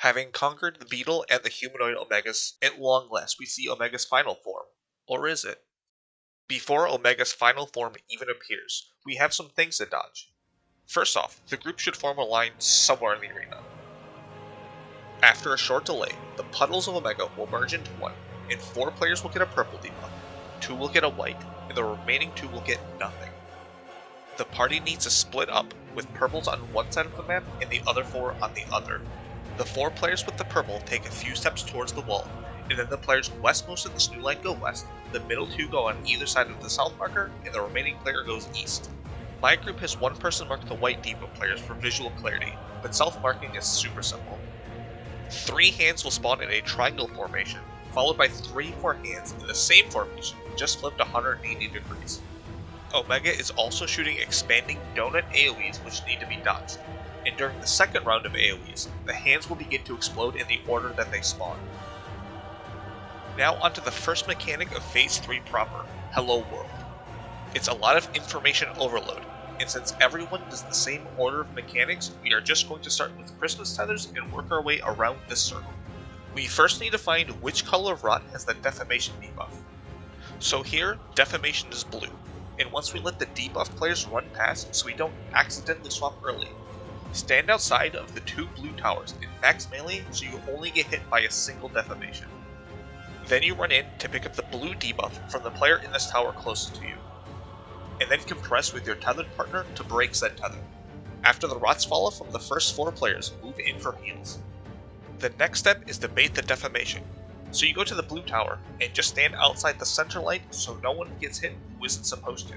Having conquered the beetle and the humanoid Omegas, at long last we see Omega's final form. Or is it? Before Omega's final form even appears, we have some things to dodge. First off, the group should form a line somewhere in the arena. After a short delay, the puddles of Omega will merge into one, and 4 players will get a purple debuff, 2 will get a white, and the remaining 2 will get nothing. The party needs to split up, with purples on one side of the map and the other 4 on the other. The 4 players with the purple take a few steps towards the wall, and then the players westmost of this new line go west, the middle 2 go on either side of the south marker, and the remaining player goes east. My group has one person mark the white debuff players for visual clarity, but self-marking is super simple. 3 hands will spawn in a triangle formation, followed by 3 more hands in the same formation, just flipped 180 degrees. Omega is also shooting expanding donut AoEs which need to be dodged, and during the second round of AoEs, the hands will begin to explode in the order that they spawn. Now onto the first mechanic of Phase 3 proper, Hello World. It's a lot of information overload, and since everyone does the same order of mechanics, we are just going to start with Christmas tethers and work our way around this circle. We first need to find which color of rot has the defamation debuff. So here, defamation is blue, and once we let the debuff players run past so we don't accidentally swap early, stand outside of the 2 blue towers in max melee so you only get hit by a single defamation. Then you run in to pick up the blue debuff from the player in this tower closest to you, and then compress with your tethered partner to break said tether. After the rots fall off from the first 4 players, move in for heals. The next step is to bait the defamation, so you go to the blue tower and just stand outside the center light so no one gets hit who isn't supposed to.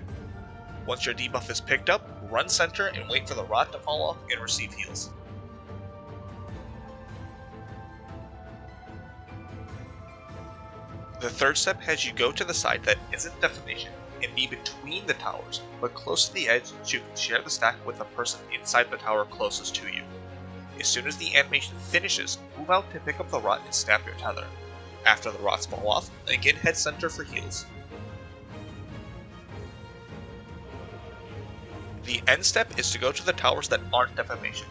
Once your debuff is picked up, run center and wait for the rot to fall off and receive heals. The third step has you go to the side that isn't defamation and be between the towers, but close to the edge so you can share the stack with the person inside the tower closest to you. As soon as the animation finishes, move out to pick up the rot and snap your tether. After the rots fall off, again head center for heals. The end step is to go to the towers that aren't defamation,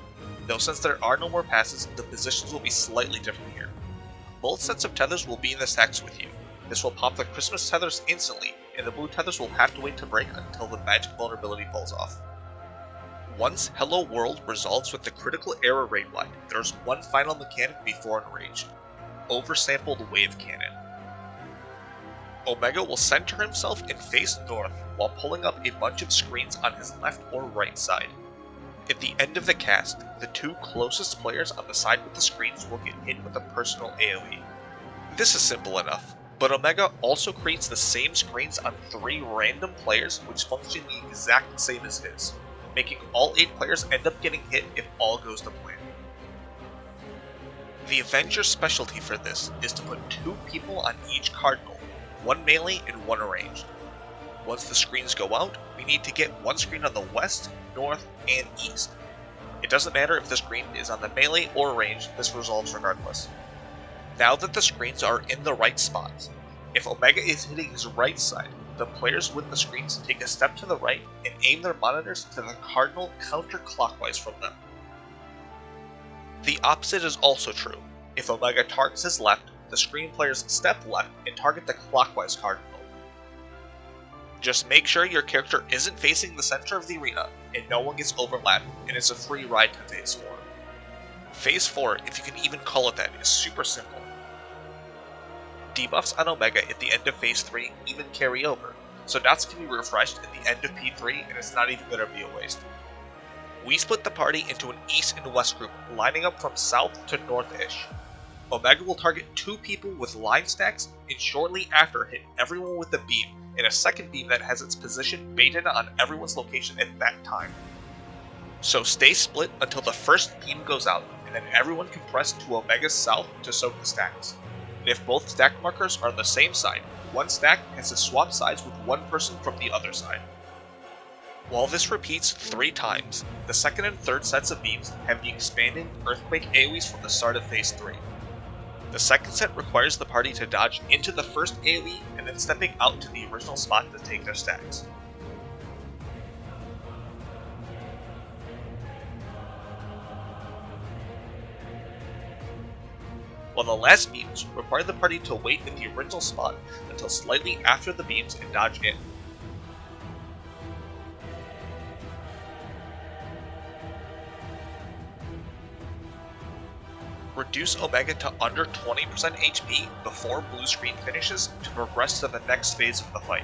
though since there are no more passes, the positions will be slightly different here. Both sets of tethers will be in the stacks with you. This will pop the Christmas tethers instantly, and the blue tethers will have to wait to break until the magic vulnerability falls off. Once Hello World resolves with the critical error raid blind, there's one final mechanic before Enrage: oversampled wave cannon. Omega will center himself and face north while pulling up a bunch of screens on his left or right side. At the end of the cast, the 2 closest players on the side with the screens will get hit with a personal AoE. This is simple enough, but Omega also creates the same screens on 3 random players which function the exact same as his, making all 8 players end up getting hit if all goes to plan. The Avenger's specialty for this is to put 2 people on each cardinal, 1 melee and 1 ranged. Once the screens go out, we need to get 1 screen on the west, north, and east. It doesn't matter if the screen is on the melee or ranged, this resolves regardless. Now that the screens are in the right spots, if Omega is hitting his right side, the players with the screens take a step to the right and aim their monitors to the cardinal counterclockwise from them. The opposite is also true. If Omega targets his left, the screen players step left and target the clockwise cardinal. Just make sure your character isn't facing the center of the arena and no one gets overlapped, and it's a free ride to Phase 4. Phase 4, if you can even call it that, is super simple. Debuffs on Omega at the end of Phase 3 even carry over, so dots can be refreshed at the end of P3 and it's not even going to be a waste. We split the party into an east and west group, lining up from south to north-ish. Omega will target 2 people with line stacks and shortly after hit everyone with a beam, and a second beam that has its position baited on everyone's location at that time. So stay split until the first beam goes out, and then everyone can press to Omega's south to soak the stacks. And if both stack markers are on the same side, one stack has to swap sides with one person from the other side. While this repeats 3 times, the second and third sets of beams have the expanded Earthquake AoEs from the start of Phase 3. The second set requires the party to dodge into the first AoE and then stepping out to the original spot to take their stacks. while the last beams require the party to wait in the original spot until slightly after the beams and dodge in. Reduce Omega to under 20% HP before blue screen finishes to progress to the next phase of the fight.